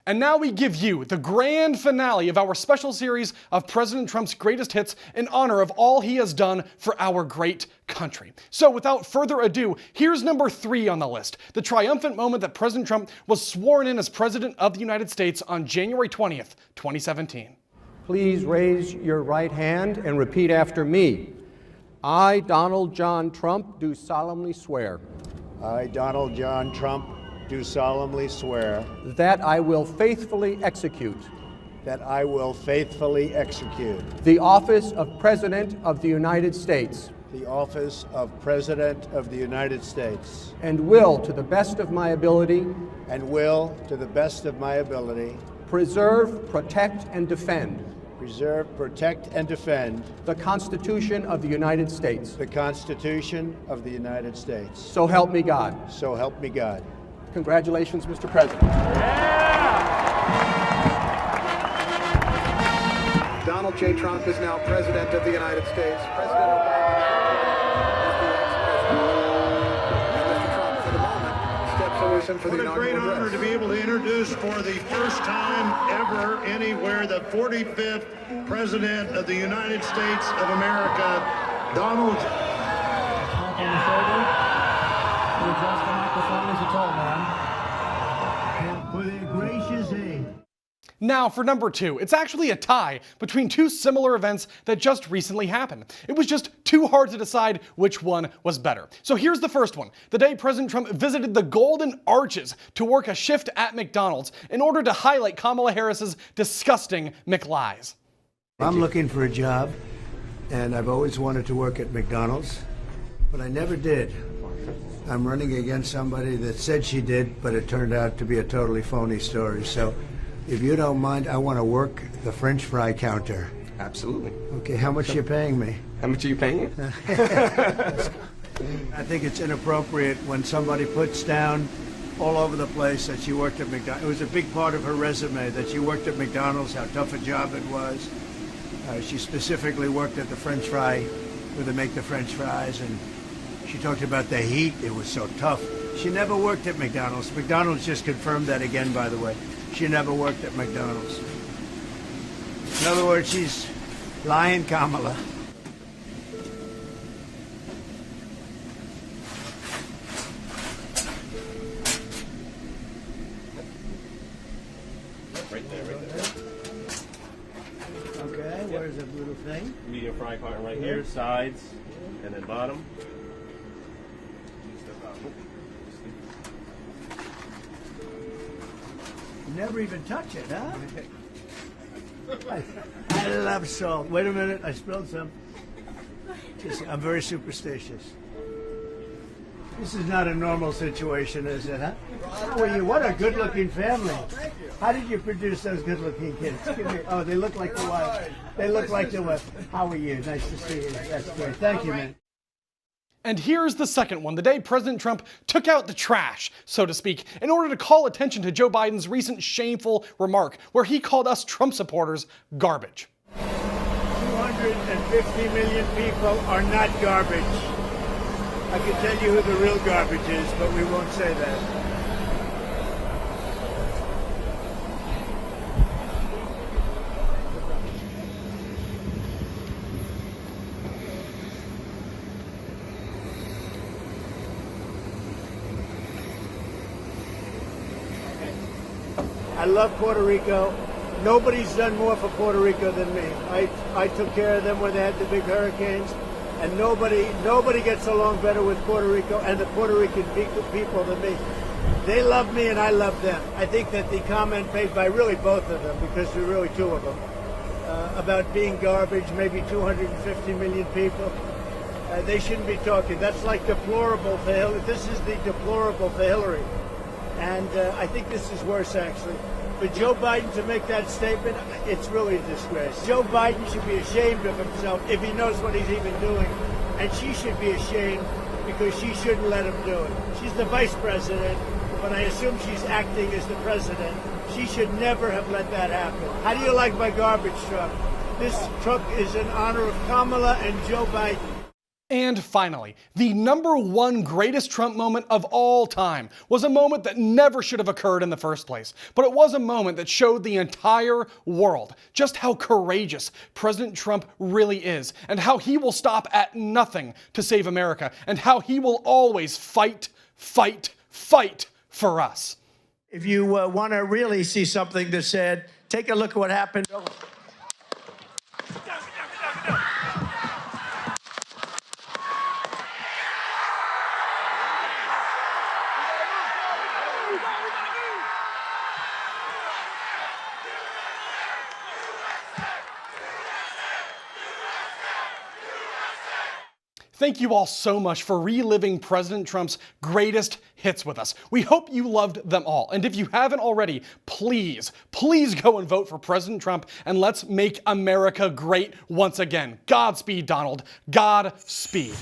And now we give you the grand finale of our special series of President Trump's greatest hits in honor of all he has done for our great country. So without further ado, here's number 3 on the list, the triumphant moment that President Trump was sworn in as President of the United States on January 20th, 2017. Please raise your right hand and repeat after me. I, Donald John Trump, do solemnly swear. I, Donald John Trump, do solemnly swear that I will faithfully execute that I will faithfully execute the office of President of the United States the office of President of the United States and will, to the best of my ability, preserve, protect, and defend the Constitution of the United States. The Constitution of the United States. So help me God. So help me God. Congratulations, Mr. President. Yeah! Donald J. Trump is now President of the United States. President Obama is the ex-president. And Mr. Trump, for the moment, steps away for the inaugural What a great honor address. to be able to introduce for the first time ever anywhere the 45th President of the United States of America, Donald. Tap on the shoulder. You adjust the microphone as you told, man. For their gracious aid. Now for number 2, it's actually a tie between two similar events that just recently happened. It was just too hard to decide which one was better. So here's the first one, the day President Trump visited the Golden Arches to work a shift at McDonald's in order to highlight Kamala Harris's disgusting McLies. I'm looking for a job, and I've always wanted to work at McDonald's, but I never did. I'm running against somebody that said she did, but it turned out to be a totally phony story. So if you don't mind, I want to work the French fry counter. Absolutely. Okay, how much are you paying me? How much are you paying? I think it's inappropriate when somebody puts down all over the place that she worked at McDonald's. It was a big part of her resume that she worked at McDonald's, how tough a job it was. She specifically worked at the French fry, where they make the French fries, and she talked about the heat. It was so tough. She never worked at McDonald's. McDonald's just confirmed that again, by the way. She never worked at McDonald's. In other words, she's lying, Kamala. Right there. Okay, where's the little thing? Medium fry carton right here, sides, and then bottom. Never even touch it, huh? I love salt. Wait a minute, I spilled some. I'm very superstitious. This is not a normal situation, is it, huh? How are you? What a good-looking family. How did you produce those good-looking kids? Oh, they look like the wife. They look like the wife. How are you? Nice to see you. That's great. Thank you, man. And here's the second one, the day President Trump took out the trash, so to speak, in order to call attention to Joe Biden's recent shameful remark, where he called us Trump supporters garbage. 250 million people are not garbage. I can tell you who the real garbage is, but we won't say that. I love Puerto Rico. Nobody's done more for Puerto Rico than me. I took care of them when they had the big hurricanes, and nobody gets along better with Puerto Rico and the Puerto Rican people than me. They love me and I love them. I think that the comment made by really both of them, because there are really two of them, about being garbage, maybe 250 million people, they shouldn't be talking. That's like deplorable for Hillary. This is the deplorable for Hillary. And I think this is worse, actually. For Joe Biden to make that statement, it's really a disgrace. Joe Biden should be ashamed of himself if he knows what he's even doing. And she should be ashamed because she shouldn't let him do it. She's the vice president, but I assume she's acting as the president. She should never have let that happen. How do you like my garbage truck? This truck is in honor of Kamala and Joe Biden. And finally, the #1 greatest Trump moment of all time was a moment that never should have occurred in the first place. But it was a moment that showed the entire world just how courageous President Trump really is, and how he will stop at nothing to save America, and how he will always fight, fight, fight for us. If you want to really see something that said, take a look at what happened. Thank you all so much for reliving President Trump's greatest hits with us. We hope you loved them all. And if you haven't already, please, please go and vote for President Trump, and let's make America great once again. Godspeed, Donald. Godspeed.